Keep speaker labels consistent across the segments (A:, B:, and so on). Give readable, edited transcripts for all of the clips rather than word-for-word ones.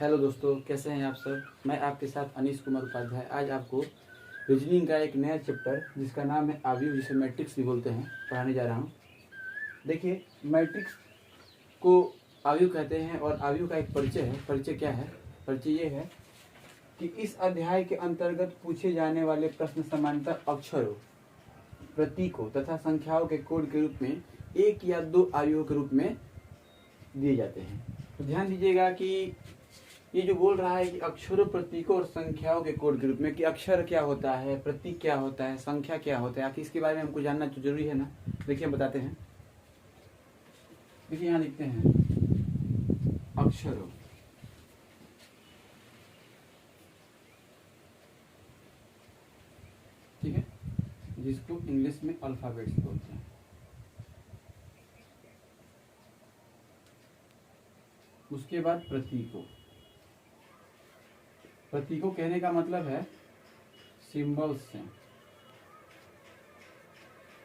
A: Hello दोस्तों, कैसे हैं आप सब। मैं आपके साथ अनीश कुमार उपाध्याय आज आपको रीजनिंग का एक नया चैप्टर जिसका नाम है आव्यूह, जिसे मैट्रिक्स भी बोलते हैं, पढ़ाने जा रहा हूँ। देखिए, मैट्रिक्स को आव्यूह कहते हैं और आव्यूह का एक परिचय है। परिचय क्या है? परिचय ये है कि इस अध्याय के अंतर्गत पूछे जाने वाले प्रश्न सामान्यतः अक्षरों, प्रतीकों तथा संख्याओं के कोड के रूप में एक या दो आव्यूहों के रूप में दिए जाते हैं। तो ध्यान दीजिएगा कि ये जो बोल रहा है कि अक्षरों, प्रतीकों और संख्याओं के कोड के रूप में, कि अक्षर क्या होता है, प्रतीक क्या होता है, संख्या क्या होता है, आखिर इसके बारे में हमको जानना तो जरूरी है ना। देखिए हम बताते हैं। देखिए यहाँ लिखते हैं अक्षरों, ठीक है, जिसको इंग्लिश में अल्फाबेट्स बोलते हैं। उसके बाद प्रतीकों। प्रतीकों कहने का मतलब है सिंबल्स से,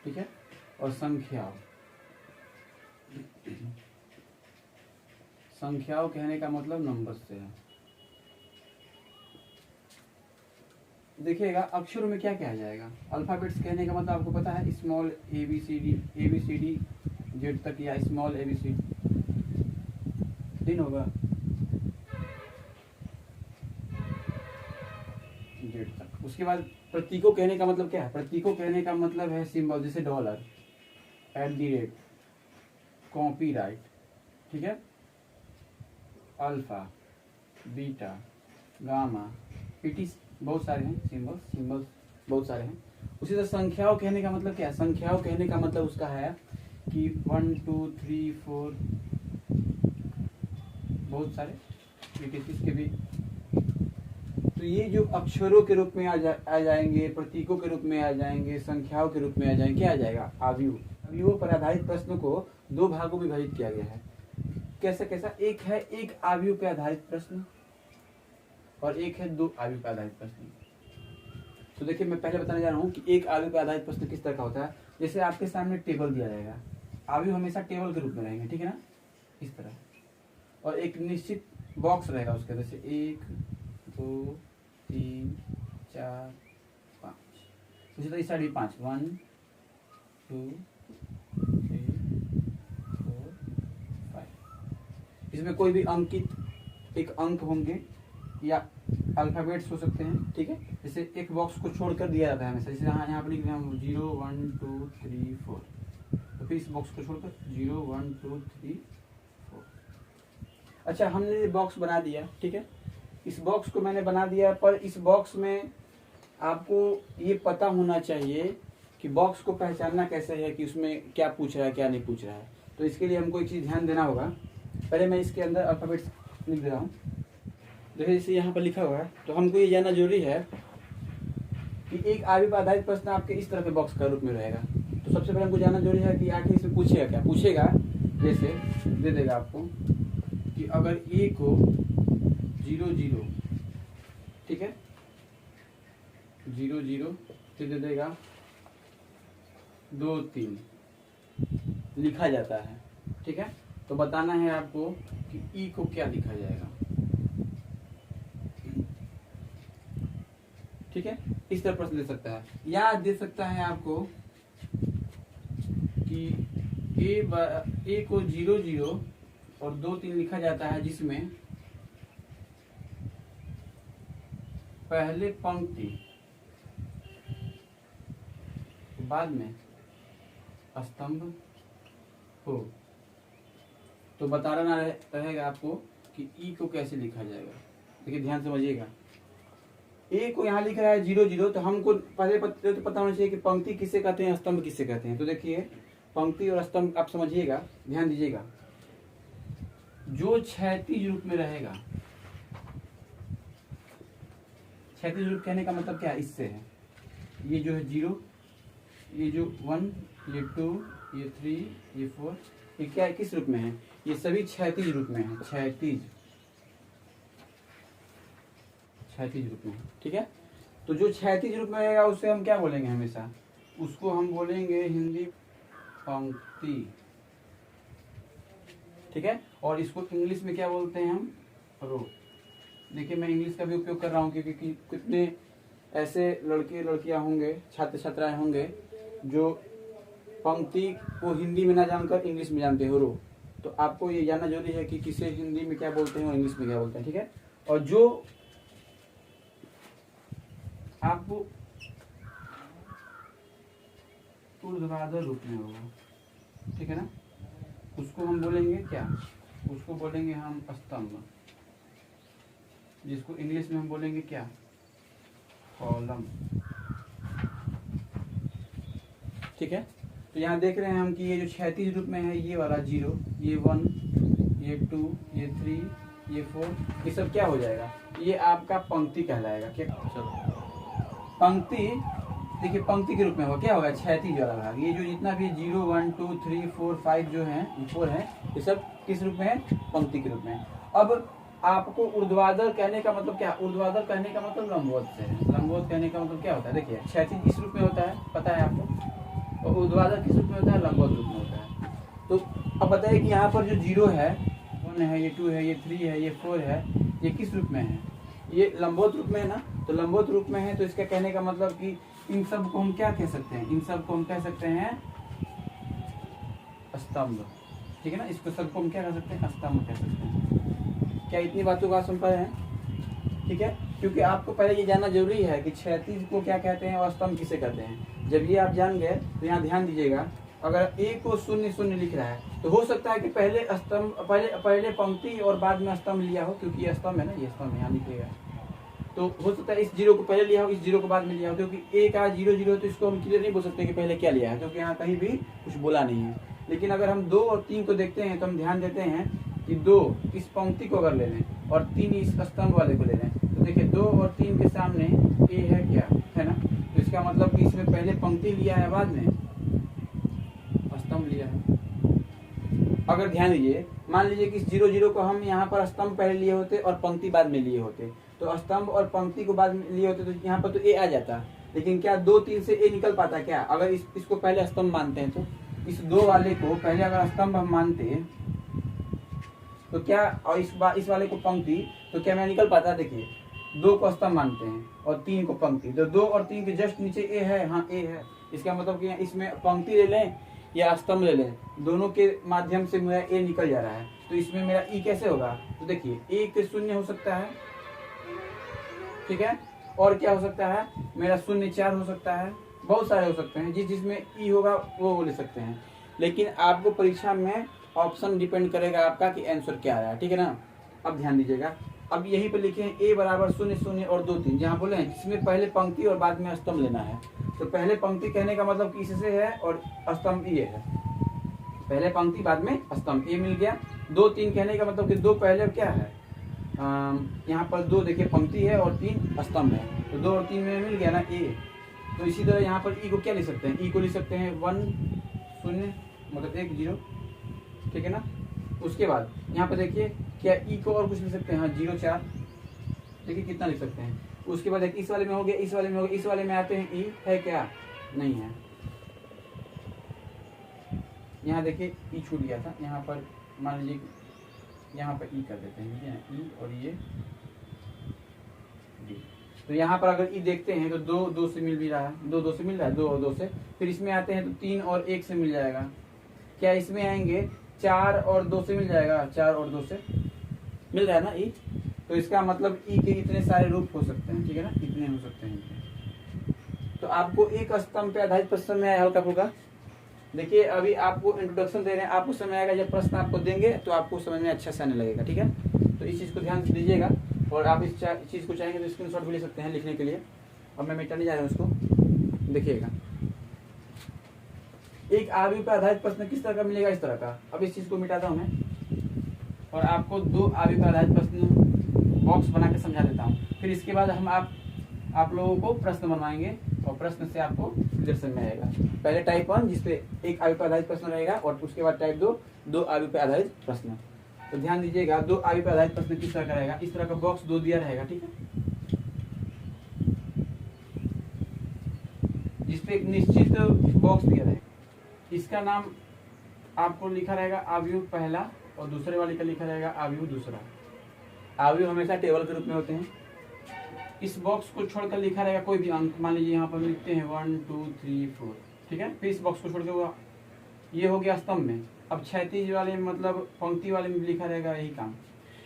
A: ठीक है। और संख्याओं, संख्याओं कहने का मतलब नंबर से है। देखिएगा अक्षरों में क्या कहा जाएगा। अल्फाबेट्स कहने का मतलब आपको पता है, small A B C D Z तक, या small A B C D होगा जेड तक। उसके बाद प्रतीकों कहने का मतलब क्या है? प्रतीकों कहने का मतलब है सिंबल, जैसे डॉलर, @ कॉपीराइट, ठीक है, अल्फा, बीटा, गामा, इटिस, बहुत सारे हैं सिंबल्स बहुत सारे हैं। उसी तरह संख्याओं कहने का मतलब क्या है? संख्याओं कहने का मतलब उसका है कि 1 2 3 4, बहुत सारे इटिस के भी। तो ये जो अक्षरों के रूप में आ जाएंगे, प्रतीकों के रूप में आ जाएंगे, संख्याओं के रूप में आ जाएंगे, क्या आ जाएगा? आव्यूह। आव्यूहों पर आधारित प्रश्न को दो भागों में विभाजित किया गया है। कैसा कैसा? एक है एक आव्यूह पे आधारित प्रश्न, और एक है दो आव्यूह पे आधारित प्रश्न। तो देखिए मैं पहले बताने जा रहा हूँ कि एक आव्यूह पे आधारित प्रश्न किस तरह का होता है। जैसे आपके सामने टेबल दिया जाएगा, आव्यूह हमेशा टेबल के रूप में रहेंगे, ठीक है ना, इस तरह। और एक निश्चित बॉक्स रहेगा उसके, जैसे 1 2 3 4 5। उसी तरह इस साइड भी 5, 1 2 3 4 5। इसमें कोई भी अंकित एक अंक होंगे या अल्फाबेट्स हो सकते हैं, ठीक है। जैसे एक बॉक्स को छोड़कर दिया जाता है हमेशा, जैसे यहाँ पर लिख रहे हैं 0 1 2 3 4, तो फिर इस बॉक्स को छोड़कर 0 1 2 3 4। अच्छा, हमने बॉक्स बना दिया, ठीक है। इस बॉक्स को मैंने बना दिया, पर इस बॉक्स में आपको ये पता होना चाहिए कि बॉक्स को पहचानना कैसे है, कि उसमें क्या पूछ रहा है, क्या नहीं पूछ रहा है। तो इसके लिए हमको एक चीज़ ध्यान देना होगा। पहले मैं इसके अंदर अल्फाबेट्स लिख दे रहा हूँ। देखिए जैसे यहाँ पर लिखा हुआ है, तो हमको ये जानना जरूरी है कि एक आव्यूह पर आधारित प्रश्न आपके इस तरह के बॉक्स का रूप में रहेगा। तो सबसे पहले हमको जानना जरूरी है कि आखिर इसमें पूछेगा क्या। पूछेगा जैसे दे देगा आपको कि अगर ए को 0 0, ठीक है, 0 0, फिर दे देगा 2 3 लिखा जाता है, ठीक है। तो बताना है आपको कि ई को क्या लिखा जाएगा, ठीक है। इस तरह प्रश्न दे सकता है, या दे सकता है आपको कि ए को 0 0 और 2 3 लिखा जाता है, जिसमें पहले पंक्ति बाद में स्तंभ हो। तो बताना रहेगा आपको कि ई को कैसे लिखा जाएगा। देखिए ध्यान समझिएगा, ए को यहाँ लिख रहा है 0 0, तो हमको पहले तो पता होना चाहिए कि पंक्ति किसे कहते हैं, स्तंभ किसे कहते हैं। तो देखिए पंक्ति और स्तंभ आप समझिएगा, ध्यान दीजिएगा। जो क्षैतिज रूप में रहेगा, क्षैतिज रूप कहने का मतलब क्या है? इससे है, ये जो है 0, ये जो 1, ये 2, ये 3, ये 4, ये क्या है, किस रूप में है? ये सभी क्षैतिज रूप में है, क्षैतिज रूप में, ठीक है। तो जो क्षैतिज रूप में रहेगा उसे हम क्या बोलेंगे? हमेशा उसको हम बोलेंगे हिंदी पंक्ति, ठीक है। और इसको इंग्लिश में क्या बोलते हैं हम? रो। देखिए मैं इंग्लिश का भी उपयोग कर रहा हूँ क्योंकि कितने ऐसे लड़के लड़कियां होंगे, छात्र छात्राएं होंगे जो पंक्ति को हिंदी में ना जानकर इंग्लिश में जानते हो रो। तो आपको ये जानना जरूरी है कि किसे हिंदी में क्या बोलते हैं और इंग्लिश में क्या बोलते हैं, ठीक है। और जो आपको ऊर्ध्वाधर रूप में होगा, ठीक है ना, उसको हम बोलेंगे क्या, उसको बोलेंगे हम स्तंभ, जिसको इंग्लिश में हम बोलेंगे क्या, कॉलम, ठीक है। तो यहाँ देख रहे हैं हम कि ये जो क्षैतिज रूप में है, ये वाला 0, ये 1, ये 2, ये 3, ये 4, ये सब क्या हो जाएगा, ये आपका पंक्ति कहलाएगा। क्या पंक्ति, देखिए पंक्ति के रूप में होगा, क्या होगा, क्षैतिज वाला भाग। ये जो जितना भी 0, 1, 2, 3, 4, 5 जो है, 4 है, ये सब किस रूप में है, पंक्ति के रूप में। अब आपको ऊर्ध्वाधर कहने का मतलब क्या, ऊर्ध्वाधर कहने का मतलब लंबवत से है। लंबवत कहने का मतलब क्या होता है, देखिए क्षैतिज इस रूप में होता है, पता है आपको, और ऊर्ध्वाधर किस रूप में होता है, लंबवत रूप में होता है। तो अब बताइए कि यहाँ पर जो 0 है, 1 है, ये 2 है, ये 3 है, ये 4 है, ये किस रूप में है, ये लंबवत रूप में है ना। तो लंबवत रूप में है तो इसका कहने का मतलब कि इन सब को हम क्या कह सकते हैं, इन सब को हम कह सकते हैं स्तंभ, ठीक है ना। इसको सबको हम क्या कह सकते हैं, स्तंभ कह सकते हैं। क्या इतनी बातों का समझ पाए हैं, ठीक है। क्योंकि आपको पहले ये जानना जरूरी है कि क्षैतिज को क्या कहते हैं और स्तंभ किसे कहते हैं। जब ये आप जान गए तो यहाँ ध्यान दीजिएगा, अगर ए को 0 0 लिख रहा है तो हो सकता है कि पहले स्तंभ, पहले पंक्ति और बाद में स्तंभ लिया हो, क्योंकि ये स्तंभ है ना, ये स्तंभ यहाँ लिखेगा। तो हो सकता है इस 0 को पहले लिया हो, इस 0 को बाद में लिया हो, क्योंकि ए का 0 0 तो इसको हम क्लियर नहीं बोल सकते कि पहले क्या लिया है, क्योंकि यहाँ कहीं भी कुछ बोला नहीं है। लेकिन अगर हम 2 और 3 को देखते हैं तो हम ध्यान देते हैं कि 2 इस पंक्ति को अगर ले लें और 3 इस स्तंभ वाले को ले लें, तो देखिए 2 और 3 के सामने ए है क्या, है ना। तो इसका मतलब कि इसमें पहले पंक्ति लिया है, बाद में स्तंभ लिया है। अगर ध्यान दीजिए, मान लीजिए कि इस 0 0 को हम यहाँ पर स्तंभ पहले लिए होते और पंक्ति बाद में लिए होते, तो स्तंभ और पंक्ति को बाद में लिए होते तो यहाँ पर तो ए आ जाता। लेकिन क्या 2 3 से ए निकल पाता क्या, अगर इसको पहले स्तंभ मानते हैं तो इस 2 वाले को पहले अगर स्तंभ हम मानते हैं तो क्या, और इस वाले को पंक्ति, तो क्या मैं निकल पाता। देखिए 2 को स्तंभ मानते हैं और 3 को पंक्ति, तो 2 और 3 के जस्ट नीचे ए है, हाँ ए है। इसका मतलब कि इसमें पंक्ति ले लें या स्तंभ ले लें, दोनों के माध्यम से मेरा ए निकल जा रहा है, तो इसमें मेरा ई कैसे होगा। तो देखिए 1 0 हो सकता है, ठीक है, और क्या हो सकता है, मेरा 0 4 हो सकता है, बहुत सारे हो सकते हैं, जिसमें ई होगा वो ले सकते हैं। लेकिन आपको परीक्षा में ऑप्शन डिपेंड करेगा आपका कि आंसर क्या आ रहा है, ठीक है ना। अब ध्यान दीजिएगा, अब यहीं पर लिखे हैं a बराबर 0 0 और 2 3, जहाँ बोले हैं जिसमें पहले पंक्ति और बाद में स्तंभ लेना है। तो पहले पंक्ति कहने का मतलब इससे है और स्तंभ ये है, पहले पंक्ति बाद में स्तंभ, ए मिल गया। 2 3 कहने का मतलब कि 2 पहले क्या है, यहाँ पर 2 देखिए पंक्ति है और 3 स्तंभ है, तो 2 और 3 में मिल गया ना ए। तो इसी तरह यहाँ पर ई को क्या लिख सकते हैं, ई को लिख सकते हैं 1 0 मतलब 1 0, ठीक है ना। उसके बाद यहाँ पर देखिए क्या ई को और कुछ लिख सकते हैं, हाँ 0 4, देखिए कितना लिख सकते हैं। उसके बाद इस वाले में हो गया, इस वाले में हो गया, इस वाले में आते हैं ई है क्या, नहीं है। यहाँ देखिए ई छूट गया था, यहाँ पर मान लीजिए यहाँ पर ई कर देते हैं, ठीक है, ई और ये डी। तो यहाँ पर अगर ई देखते हैं तो 2 2 से मिल भी रहा है, 2 2 से मिल रहा है, 2 और 2 से, फिर इसमें आते हैं तो 3 और 1 से मिल जाएगा। क्या इसमें आएंगे 4 और 2 से मिल जाएगा, 4 और 2 से मिल रहा है ना ई। तो इसका मतलब ई के इतने सारे रूप हो सकते हैं, ठीक है ना, इतने हो सकते हैं। तो आपको एक स्तंभ पे आधारित प्रश्न में आया हल्का फुल्का। देखिए अभी आपको इंट्रोडक्शन दे रहे हैं, आपको समय आएगा जब प्रश्न आपको देंगे तो आपको समझ में अच्छा से आने लगेगा, ठीक है। तो इस चीज़ को ध्यान दीजिएगा, और आप इस चीज़ को चाहेंगे तो स्क्रीनशॉट भी ले सकते हैं लिखने के लिए। अब मैं मिटाने जा रहा हूँ उसको, देखिएगा। एक आयु पर आधारित प्रश्न किस तरह का मिलेगा, इस तरह का। अब इस चीज़ को मिटाता हूँ मैं और आपको 2 आयु पर आधारित प्रश्न बॉक्स बना के समझा देता हूँ। फिर इसके बाद हम आप लोगों को प्रश्न बनवाएंगे और प्रश्न से आपको दर्शन में आएगा। पहले टाइप 1 जिसपे 1 आयु पर आधारित प्रश्न रहेगा, और उसके बाद टाइप 2 आयु पर आधारित प्रश्न। तो ध्यान दीजिएगा, 2 आयु पर आधारित प्रश्न किस तरह का रहेगा, इस तरह का बॉक्स 2 दिया रहेगा, ठीक है, जिसपे एक निश्चित बॉक्स दिया रहेगा। इसका नाम आपको लिखा रहेगा अवयव पहला और दूसरे वाले का लिखा रहेगा अवयव दूसरा। अवयव हमेशा टेबल के रूप में होते हैं। इस बॉक्स को छोड़कर लिखा रहेगा कोई भी अंक, मान लीजिए यहाँ पर लिखते हैं 1 2 3 4, ठीक है। फिर इस बॉक्स को छोड़कर वो ये हो गया स्तंभ में। अब क्षैतिज वाले में मतलब पंक्ति वाले में लिखा रहेगा यही काम।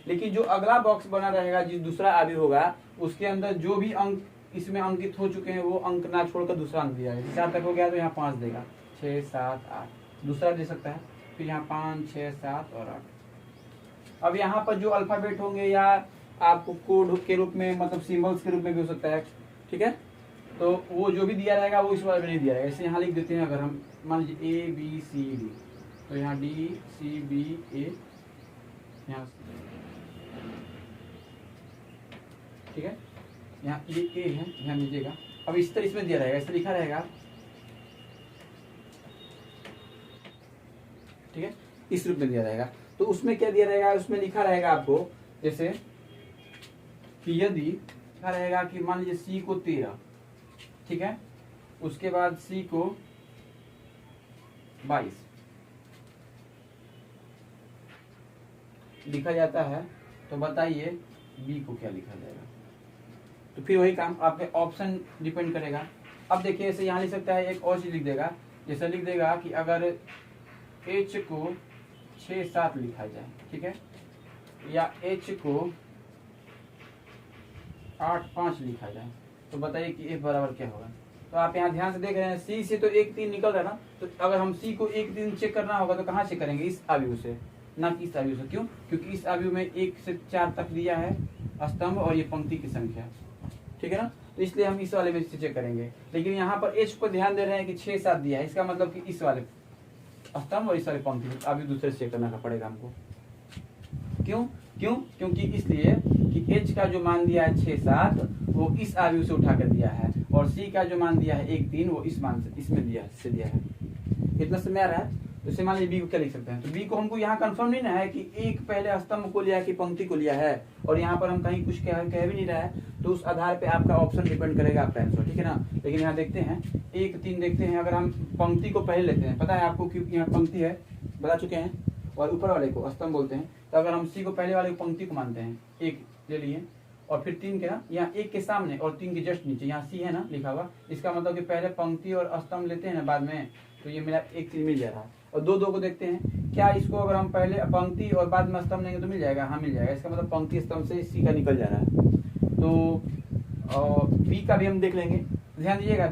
A: लेकिन जो अगला बॉक्स बना रहेगा, जिस दूसरा अवयव होगा, उसके अंदर जो भी अंक इसमें अंकित हो चुके हैं वो अंक ना छोड़कर दूसरा अंक दिया है। 4 तक हो गया तो यहाँ 5 देगा, 6 7 8 दूसरा दे सकता है। फिर यहाँ 5 6 7 और 8। अब यहाँ पर जो अल्फाबेट होंगे या आपको कोड के रूप में मतलब सिंबल्स के रूप में भी हो सकता है, ठीक है। तो वो जो भी दिया रहेगा वो इस वाले में नहीं दिया रहेगा। ऐसे यहाँ लिख देते हैं, अगर हम मान लीजिए ABCD, तो यहाँ DCBA यहाँ, ठीक है। यहाँ ये A है, ध्यान दीजिएगा। अब इस तरह इसमें दिया रहेगा, ऐसे लिखा रहेगा, ठीक है, इस रूप में दिया रहेगा। तो उसमें क्या दिया रहेगा, उसमें लिखा रहेगा आपको जैसे कि यदि लिखा रहेगा कि मान लीजिए C को 13, ठीक है, उसके बाद C को 22 लिखा जाता है, तो बताइए B को क्या लिखा जाएगा। तो फिर वही काम आपके ऑप्शन डिपेंड करेगा। अब देखिए ऐसे यहाँ लिख सकता है, एक और चीज लिख देगा, जैसे लिख देगा कि अगर H को 6 7 लिखा जाए, ठीक है, या H को 8 5 लिखा जाए, तो बताइए कि F बराबर क्या होगा। तो आप यहाँ ध्यान से देख रहे हैं, C से तो 1 3 निकल रहा है ना, तो अगर हम C को 1 3 चेक करना होगा तो कहाँ से करेंगे, इस अवयव से, ना कि इस अवयव से। क्यों? क्योंकि इस अवयव में 1 से 4 तक दिया है स्तंभ और ये पंक्ति की संख्या, ठीक है ना, तो इसलिए हम इस वाले में से चेक करेंगे। लेकिन यहाँ पर H को ध्यान दे रहे हैं कि 6 7 दिया है, इसका मतलब कि इस वाले स्तंभ और इस वाले पंक्ति अभी दूसरे से चेक करना पड़ेगा हमको। क्यों? क्योंकि इसलिए कि H का जो मान दिया है 6 7 वो इस अवयव से उठा कर दिया है, और C का जो मान दिया है 1 3 वो इस मान से इसमें दिया है। इतना समय आ रहा है। तो इसे मान लीजिए B को क्या लिख सकते हैं, तो B को हमको यहाँ कंफर्म नहीं ना है कि एक पहले स्तंभ को लिया कि पंक्ति को लिया है, और यहाँ पर हम कहीं कुछ कह भी नहीं रहा है, तो उस आधार पे आपका ऑप्शन डिपेंड करेगा आपका आंसर, ठीक है ना। लेकिन यहाँ देखते हैं 1 3 देखते हैं, अगर हम पंक्ति को पहले लेते हैं, पता है आपको क्योंकि यहाँ पंक्ति है, बता चुके हैं, और ऊपर वाले को स्तंभ बोलते हैं। तो अगर हम C को पहले वाले को पंक्ति को मानते हैं, 1 ले लिए, और फिर 3 के ना यहाँ 1 के सामने और 3 के जस्ट नीचे यहाँ C है ना लिखा हुआ, इसका मतलब कि पहले पंक्ति और स्तंभ लेते हैं ना बाद में, तो ये मेरा 1 3 मिल जा रहा है। और 2 2 को देखते हैं, क्या इसको अगर हम पहले पंक्ति और बाद में स्तंभ लेंगे तो मिल जाएगा, हाँ मिल जाएगा। इसका मतलब पंक्ति स्तंभ से C का निकल जा रहा है। तो B का भी हम देख लेंगे, ध्यान दीजिएगा।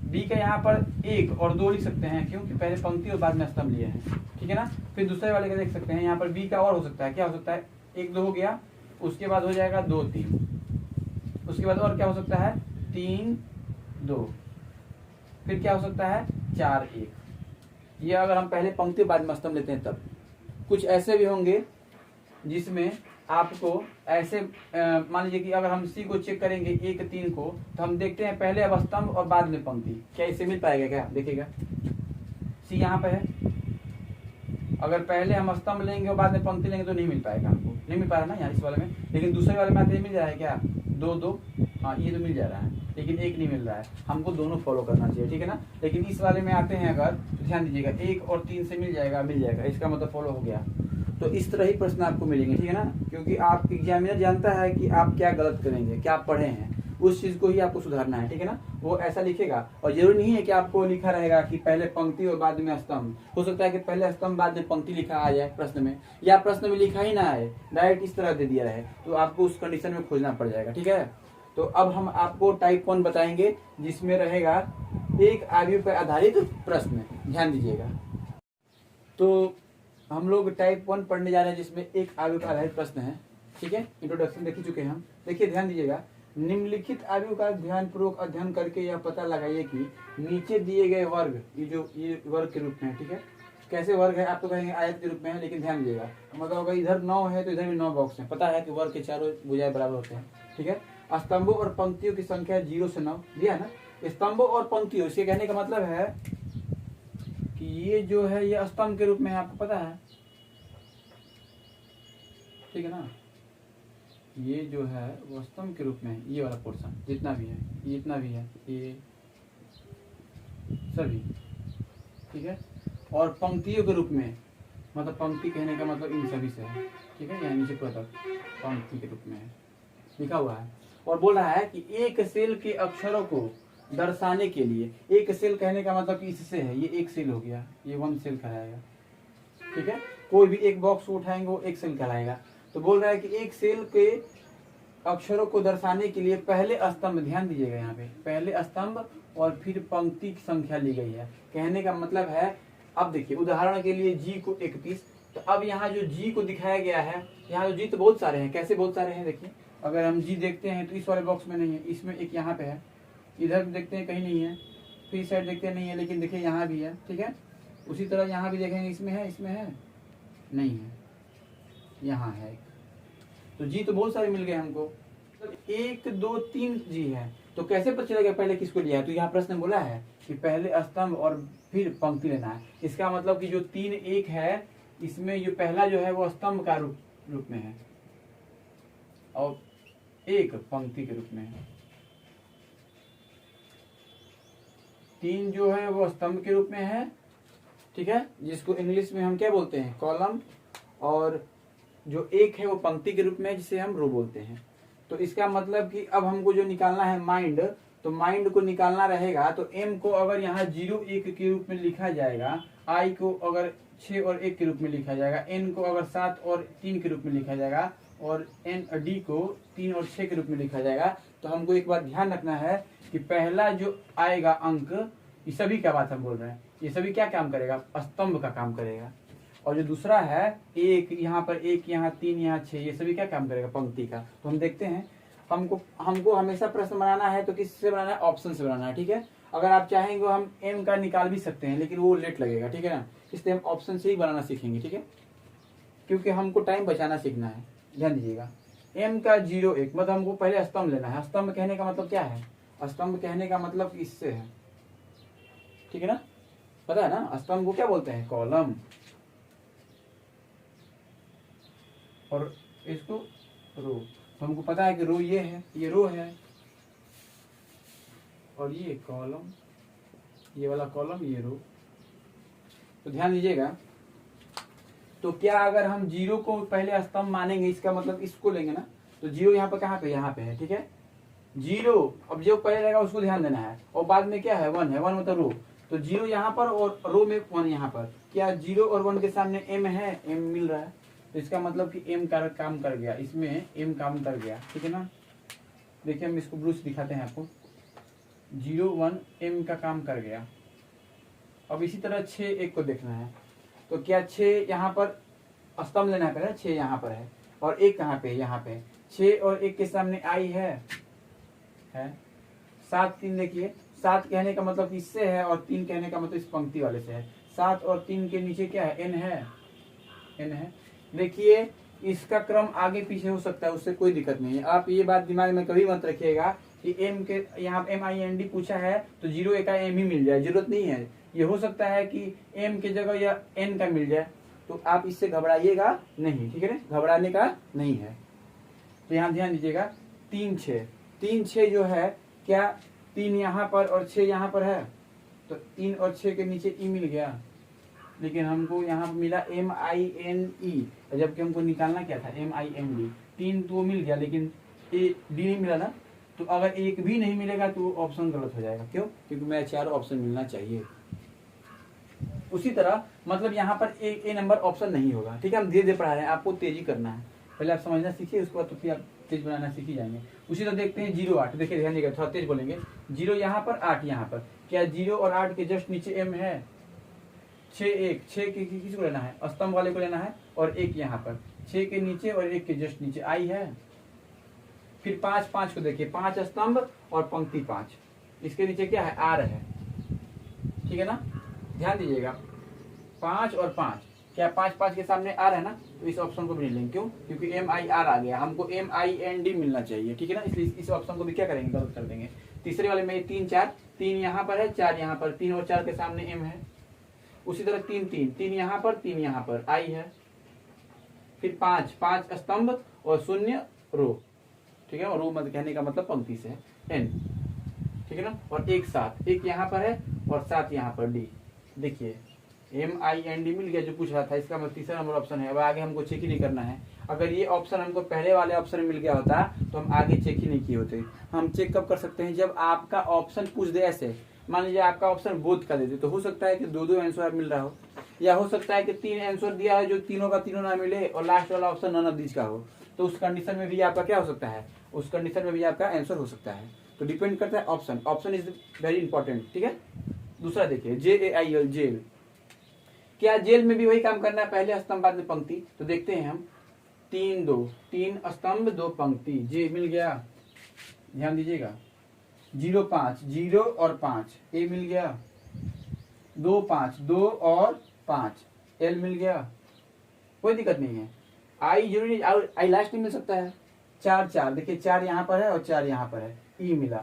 A: B का यहाँ पर 1 और 2 लिख सकते हैं, क्योंकि पहले पंक्ति और बाद में स्तंभ लिए हैं, ठीक है ना। फिर दूसरे वाले का देख सकते हैं, यहाँ पर B का और हो सकता है, क्या हो सकता है, 1 2 हो गया, उसके बाद हो जाएगा 2 3, उसके बाद और क्या हो सकता है 3 2, फिर क्या हो सकता है 4 1। ये अगर हम पहले पंक्ति बाद में स्तंभ लेते हैं तब। कुछ ऐसे भी होंगे जिसमें आपको ऐसे मान लीजिए कि अगर हम C को चेक करेंगे 1 3 को, तो हम देखते हैं पहले अब स्तंभ और बाद में पंक्ति, क्या इससे मिल पाएगा, क्या देखिएगा C यहाँ पे है, अगर पहले हम स्तंभ लेंगे और बाद में पंक्ति लेंगे तो नहीं मिल पाएगा, हमको नहीं मिल पा रहा ना यहाँ इस वाले में। लेकिन दूसरे वाले में आते मिल जा रहा है क्या, 2 2, हाँ ये तो मिल जा रहा है, लेकिन 1 नहीं मिल रहा है, हमको दोनों फॉलो करना चाहिए, ठीक है ना। लेकिन इस वाले में आते हैं अगर, तो ध्यान दीजिएगा 1 और 3 से मिल जाएगा, इसका मतलब फॉलो हो गया। तो इस तरह ही प्रश्न आपको मिलेंगे, ठीक है ना, क्योंकि आप एग्जामिनर जानता है कि आप क्या गलत करेंगे, क्या आप पढ़े हैं, उस चीज को ही आपको सुधारना है, ठीक है ना। वो ऐसा लिखेगा, और जरूरी नहीं है कि आपको लिखा रहेगा कि पहले पंक्ति और बाद में स्तंभ। हो सकता है कि पहले स्तंभ बाद में पंक्ति लिखा आ जाए प्रश्न में, या प्रश्न में लिखा ही ना आए, डायरेक्ट इस तरह दे दिया रहे, तो आपको उस कंडीशन में खोजना पड़ जाएगा, ठीक है। तो अब हम आपको टाइप 1 बताएंगे, जिसमें रहेगा एक अवयव पर आधारित प्रश्न, ध्यान दीजिएगा। तो हम लोग टाइप 1 पढ़ने जा रहे हैं, जिसमें एक अवयव पर आधारित प्रश्न है, ठीक है। इंट्रोडक्शन देख ही चुके हैं हम। देखिए ध्यान दीजिएगा, निम्नलिखित अवयव का ध्यानपूर्वक अध्ययन करके यह पता लगाइए कि नीचे दिए गए वर्ग, ये वर्ग के रूप में है, ठीक है। कैसे वर्ग है, आप तो कहेंगे आयत के रूप में है, लेकिन ध्यान दीजिएगा, मतलब अगर इधर 9 है तो इधर भी 9 बॉक्स है। पता है कि वर्ग के चारों भुजाएं बराबर होते हैं, ठीक है। स्तंभों और पंक्तियों की संख्या 0 से 9 दिया है ना। स्तंभों और पंक्तियों, इसके कहने का मतलब है कि ये जो है ये स्तंभ के रूप में है, आपको पता है, ठीक है ना। ये जो है वो स्तंभ के रूप में है, ये वाला पोर्शन जितना भी है, ये इतना भी है, ये सभी, ठीक है। और पंक्तियों के रूप में मतलब पंक्ति कहने का मतलब इन सभी से है, ठीक है। यहाँ नीचे पूरा तक पंक्ति के रूप में है लिखा हुआ है। और बोल रहा है कि एक सेल के अक्षरों को दर्शाने के लिए, एक सेल कहने का मतलब कि इससे है, ये एक सेल हो गया, ये 1 सेल कहलाएगा, ठीक है। कोई भी एक बॉक्स उठाएंगे वो एक सेल कहलाएगा। तो बोल रहा है कि एक सेल के अक्षरों को दर्शाने के लिए पहले स्तंभ, ध्यान दीजिएगा यहाँ पे, पहले स्तंभ और फिर पंक्ति की संख्या ली गई है। कहने का मतलब है, अब देखिए उदाहरण के लिए जी को 31, तो अब यहाँ जो जी को दिखाया गया है, यहाँ जो जी तो बहुत सारे हैं, कैसे बहुत सारे हैं देखिए। अगर हम जी देखते हैं तो इस वाले बॉक्स में नहीं है, इसमें एक यहाँ पे है, इधर देखते हैं कहीं नहीं है, फिर इस साइड देखते हैं नहीं है, लेकिन देखिए यहाँ भी है, ठीक है। उसी तरह यहाँ भी देखेंगे, इसमें है नहीं है, यहाँ है। तो जी तो बहुत सारे मिल गए हमको, 1 2 3 जी है। तो कैसे पता चलेगा पहले किसको लिया है? तो यहाँ प्रश्न बोला है कि पहले स्तंभ और फिर पंक्ति लेना है। इसका मतलब कि जो 3 1 है, इसमें जो पहला जो है वो स्तंभ का रूप में है और 1 पंक्ति के रूप में है। 3 जो है वो स्तंभ के रूप में है, ठीक है, जिसको इंग्लिश में हम क्या बोलते हैं? कॉलम। और जो 1 है वो पंक्ति के रूप में, जिसे हम रो बोलते हैं। तो इसका मतलब कि अब हमको जो निकालना है माइंड, तो माइंड को निकालना रहेगा। तो m को अगर यहाँ 0 1 के रूप में लिखा जाएगा, i को अगर 6 और 1 के रूप में लिखा जाएगा, n को अगर 7 और 3 के रूप में लिखा जाएगा, और d को 3 और 6 के रूप में लिखा जाएगा। तो हमको एक बात ध्यान रखना है कि पहला जो आएगा अंक, ये सभी क्या बात हम बोल रहे हैं, ये सभी क्या काम करेगा? स्तंभ का काम करेगा। और जो दूसरा है 1, यहाँ पर 1, यहाँ 3, यहाँ 6, ये सभी क्या काम करेगा? पंक्ति का। तो हम देखते हैं, हमको हमेशा प्रश्न बनाना है तो किससे बनाना है? ऑप्शन से बनाना है, ठीक है। अगर आप चाहेंगे हम m का निकाल भी सकते हैं, लेकिन वो लेट लगेगा, ठीक है ना। इसलिए हम ऑप्शन से ही बनाना सीखेंगे, ठीक है, क्योंकि हमको टाइम बचाना सीखना है। ध्यान दीजिएगा, m का 0 1 मतलब हमको पहले स्तंभ लेना है। स्तंभ कहने का मतलब क्या है? स्तंभ कहने का मतलब इससे है, ठीक है ना, पता है ना। स्तंभ को क्या बोलते हैं? कॉलम। और इसको रो। तो हमको पता है कि रो ये है, ये रो है, और ये कॉलम, ये वाला कॉलम, ये रो। तो ध्यान दीजिएगा, तो क्या अगर हम 0 को पहले स्तंभ मानेंगे, इसका मतलब इसको लेंगे ना, तो 0 यहाँ पर कहाँ पे? यहाँ पे है, ठीक है। 0 अब जो पहले रहेगा उसको ध्यान देना है, और बाद में क्या है? 1 है, 1 मतलब रो। तो 0 यहाँ पर और रो में 1 यहाँ पर। क्या 0 और 1 के सामने m है? m मिल रहा है, तो इसका मतलब कि m का काम कर गया, इसमें m काम कर गया, ठीक है ना। देखिए हम इसको ब्लू से दिखाते हैं आपको, 0 1 m का काम कर गया। अब इसी तरह 6 1 को देखना है, तो क्या 6 यहाँ पर स्तंभ लेना है पहले, 6 यहाँ पर है, और 1 कहाँ पे? यहाँ पे। 6 और 1 के सामने i है 7 3 देखिए, 7 कहने का मतलब इससे है, और 3 कहने का मतलब इस पंक्ति वाले से है। 7 और 3 के नीचे क्या है? n है। देखिए इसका क्रम आगे पीछे हो सकता है, उससे कोई दिक्कत नहीं है। आप ये बात दिमाग में कभी मत रखिएगा कि m के यहाँ MIND पूछा है तो 0 1 का m ही मिल जाए, जरूरत नहीं है। ये हो सकता है कि m के जगह या n का मिल जाए, तो आप इससे घबराइएगा नहीं, ठीक है ना, घबराने का नहीं है। तो यहाँ ध्यान दीजिएगा, 3 6 जो है, क्या 3 यहाँ पर और 6 यहाँ पर है, तो 3 और 6 के नीचे e मिल गया, लेकिन हमको यहाँ पर मिला MINE, जबकि हमको निकालना क्या था? MIND। 3 तो मिल गया, लेकिन D नहीं मिला ना। तो अगर एक भी नहीं मिलेगा तो ऑप्शन गलत हो जाएगा। क्यों? क्योंकि मैं 4 ऑप्शन मिलना चाहिए। उसी तरह मतलब यहाँ पर ए नंबर ऑप्शन नहीं होगा, ठीक है। हम धीरे धीरे पढ़ा रहे हैं, आपको तेजी करना है, पहले आप समझना सीखिए, उसके बाद तो फिर आप तेज बनाना सीख ही जाएंगे। उसी तरह देखते हैं 0 8, देखिए ध्यान दीजिएगा, थोड़ा तेज बोलेंगे। 0 यहाँ पर, 8 यहाँ पर, क्या 0 और 8 के जस्ट नीचे m है? 6 1, 6 के किसी को लेना है? स्तंभ वाले को लेना है, और 1 यहाँ पर, 6 के नीचे और 1 के जस्ट नीचे i है। फिर 5 5 को देखिए, 5 स्तंभ और पंक्ति 5, इसके नीचे क्या है? r है, ठीक है ना। ध्यान दीजिएगा, 5 और 5, क्या 5 5 के सामने r है ना, तो इस ऑप्शन को भी नहीं लेंगे। क्यों? क्योंकि MIR आ गया, हमको MIND मिलना चाहिए, ठीक है ना, इसलिए इस ऑप्शन को भी क्या करेंगे? गलत कर देंगे। तीसरे वाले में 3 4, 3 यहाँ पर है, 4 यहाँ पर, 3 और 4 के सामने m है। उसी तरह 3 3, 3 यहाँ पर, 3 यहाँ पर, i है। फिर 5 5 स्तंभ और 0 रो, ठीक है, और रो मत कहने का मतलब पंक्ति से है, n, ठीक है ना। और 1 7, 1 यहाँ पर है और 7 यहाँ पर d। देखिए MIND मिल गया जो पूछ रहा था, इसका मतलब तीसरा नंबर ऑप्शन है। अब आगे हमको चेक ही नहीं करना है। अगर ये ऑप्शन हमको पहले वाले ऑप्शन में मिल गया होता तो हम आगे चेक ही नहीं किए होते। हम चेक कब कर सकते हैं, जब आपका ऑप्शन पूछ दे ऐसे, मान लीजिए आपका ऑप्शन बोथ का दे दे, तो हो सकता है कि दो दो आंसर मिल रहा हो, या हो सकता है कि 3 आंसर दिया है जो तीनों का तीनों ना मिले और लास्ट वाला ऑप्शन नन ऑफ दिस का हो, तो उस कंडीशन में भी आपका क्या हो सकता है, उस कंडीशन में भी आपका आंसर हो सकता है। तो डिपेंड करता है option, option is very important, ठीक है। दूसरा देखिए JAIL, जेल, क्या जेल में भी वही काम करना है, पहले स्तंभ बाद में पंक्ति। तो देखते हैं हम, 3 स्तंभ 2 पंक्ति, जे मिल गया, ध्यान दीजिएगा। 0 5, 0 और 5, ए मिल गया। 2 5, 2 और 5, एल मिल गया, कोई दिक्कत नहीं है। आई जरूरी, आई लास्ट में मिल सकता है। 4 4, देखिए 4 यहाँ पर है और 4 यहाँ पर है, ई मिला।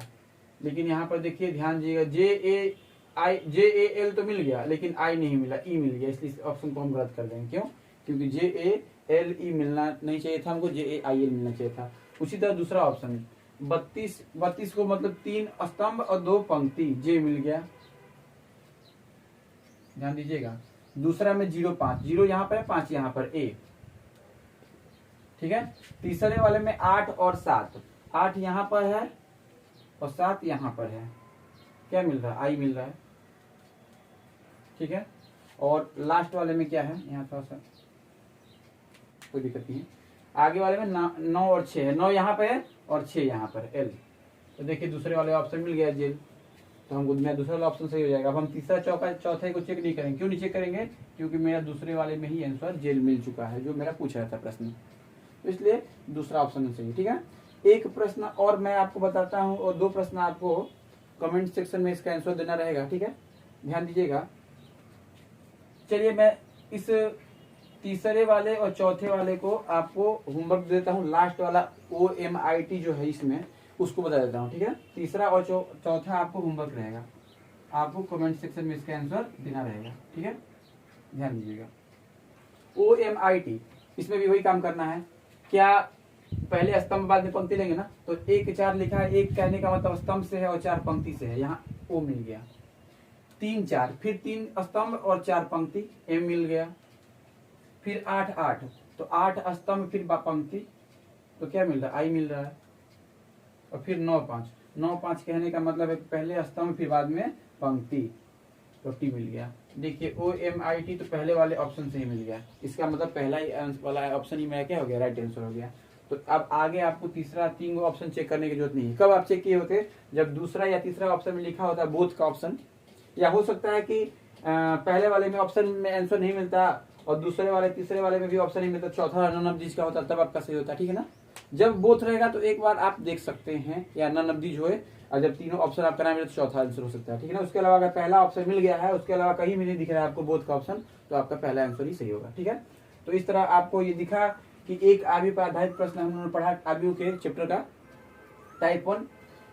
A: लेकिन यहाँ पर देखिए ध्यान दीजिएगा, JAL तो मिल गया लेकिन आई नहीं मिला, ई मिल गया, इसलिए इस ऑप्शन को हम गलत कर देंगे। क्यों? क्योंकि JALE मिलना नहीं चाहिए था हमको, JAIL मिलना चाहिए था। उसी तरह दूसरा ऑप्शन 32 को मतलब 3 स्तंभ और 2 पंक्ति, जे मिल गया, ध्यान दीजिएगा। दूसरा में 0 5, 0 यहाँ पर है, 5 यहाँ पर, ए, ठीक है। तीसरे वाले में 8 और 7, 8 यहाँ पर है और 7 यहाँ पर है, क्या मिल रहा है, आई मिल रहा है, ठीक है। और लास्ट वाले में क्या है, यहाँ थोड़ा सा कोई दिक्कत नहीं है। आगे वाले में 9 और 6 है, 9 यहाँ पे है और 6 यहाँ पर, एल। तो देखिए दूसरे वाले ऑप्शन मिल गया जेल, तो हमको मेरा दूसरा वाला ऑप्शन सही हो जाएगा। अब हम तीसरा चौथे को चेक नहीं करेंगे। क्यों नहीं चेक करेंगे? क्योंकि मेरा दूसरे वाले में ही आंसर जेल मिल चुका है, जो मेरा पूछ रहा था प्रश्न, तो इसलिए दूसरा ऑप्शन सही, ठीक है। एक प्रश्न और मैं आपको बताता हूँ और 2 प्रश्न आपको कमेंट सेक्शन में इसका आंसर देना रहेगा, ठीक है, ध्यान दीजिएगा। चलिए मैं इस तीसरे वाले और चौथे वाले को आपको होमवर्क देता हूँ, लास्ट वाला OMIT जो है इसमें उसको बता देता हूँ, ठीक है। तीसरा और चौथा आपको होमवर्क रहेगा, आपको कमेंट सेक्शन में इसका आंसर देना रहेगा, ठीक है, ध्यान दीजिएगा। OMIT, इसमें भी वही काम करना है। क्या पहले स्तंभ बाद में पंक्ति लेंगे ना, तो 1 4 लिखा है, 1 कहने का मतलब स्तंभ से है और 4 पंक्ति से है, यहाँ O मिल गया। 3 4, फिर 3 स्तंभ और 4 पंक्ति, M मिल गया। फिर 8 8, तो 8 स्तंभ फिर पंक्ति, तो क्या मिल रहा है, आई मिल रहा है। और फिर 9 5, 9 5 कहने का मतलब है पहले स्तंभ फिर बाद में पंक्ति, तो टी मिल गया। देखिए OMIT तो पहले वाले ऑप्शन से ही मिल गया, इसका मतलब पहला ही वाला ऑप्शन ही मेरा क्या हो गया, राइट आंसर हो गया। तो अब आगे आपको तीसरा 3 ऑप्शन चेक करने की जरूरत नहीं है। कब आप चेक किए होते? जब दूसरा या तीसरा ऑप्शन में लिखा होता है बोथ का ऑप्शन, या हो सकता है कि पहले वाले में ऑप्शन में आंसर नहीं मिलता और दूसरे वाले तीसरे वाले में भी ऑप्शन नहीं मिलता, चौथा नन ऑफ दिस का होता, तब आपका सही होता, ठीक है ना। जब बोथ रहेगा तो एक बार आप देख सकते हैं, या नन ऑफ दिस हो, और जब तीनों ऑप्शन आपका ना मिले तो चौथा आंसर हो सकता है, ठीक है ना। उसके अलावा अगर पहला ऑप्शन मिल गया है, उसके अलावा कहीं भी नहीं दिख रहा है आपको बोथ का ऑप्शन, तो आपका पहला आंसर ही सही होगा, ठीक है। तो इस तरह आपको ये दिखा कि एक आयु पर आधारित प्रश्न हमने पढ़ा आयु के चैप्टर का, टाइप 1।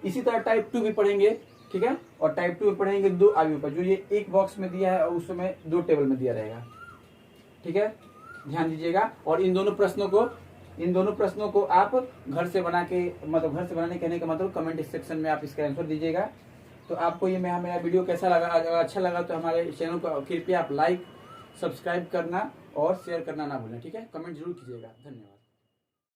A: इसी तरह टाइप 2 भी पढ़ेंगे, ठीक है, और टाइप 2 में पढ़ेंगे 2 आयु पर, जो ये एक बॉक्स में दिया है और उसमें 2 टेबल में दिया रहेगा, ठीक है, ध्यान दीजिएगा। और इन दोनों प्रश्नों को आप घर से बना के, मतलब घर से बनाने कहने का मतलब कमेंट सेक्शन में आप इसका आंसर दीजिएगा। तो आपको ये मेरा वीडियो कैसा लगा? अगर अच्छा लगा तो हमारे चैनल को कृपया आप लाइक, सब्सक्राइब करना और शेयर करना ना भूलें, ठीक है, कमेंट जरूर कीजिएगा। धन्यवाद।